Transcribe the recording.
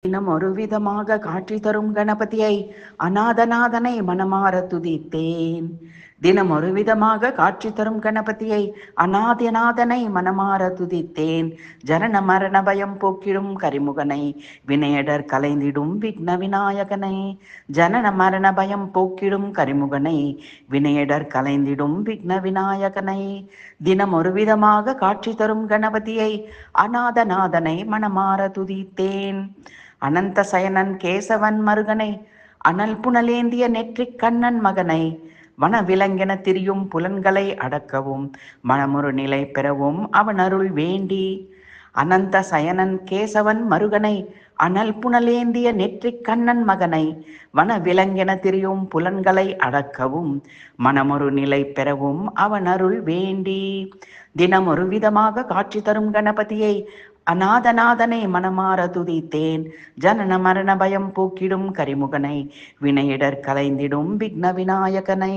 தினம் ஒரு விதமாக காட்சி தரும் கணபதியை அநாதநாதனை மனமார துதித்தேன். தினம் ஒரு விதமாக காட்சி தரும் கணபதியை அநாதநாதனை மனமார துதித்தேன். ஜனன மரண பயம் போக்கிடும் கரிமுகனை வினையடர் கலைந்திடும் விக்ன விநாயகனை. ஜனன மரண பயம் போக்கிடும் கரிமுகனை வினையடர் கலைந்திடும் விக்ன விநாயகனை. தினம் ஒரு விதமாக காட்சி தரும் கணபதியை அநாதநாதனை மனமார துதித்தேன். அனந்த சயனன் கேசவன் மருகனை அனல் புனலேந்திய நெற்றிக் கண்ணன் மகனை வன விலங்கென திரியும் புலன்களை அடக்கவும் மனமொரு நிலை பெறவும் அவன் அருள் வேண்டி. அனந்த சயனன் கேசவன் மருகனை அனல் புனலேந்திய நெற்றிக் கண்ணன் மகனை வன விலங்கென திரியும் புலன்களை அடக்கவும் மனமொரு நிலை பெறவும் அவன் அருள் வேண்டி. தினம் ஒரு விதமாக காட்சி தரும் கணபதியை அநாதநாதனை மனமார துதித்தேன். ஜனன மரண பயம் போக்கிடும் கரிமுகனை வினையிடர் கலைந்திடும் விக்ன விநாயகனை.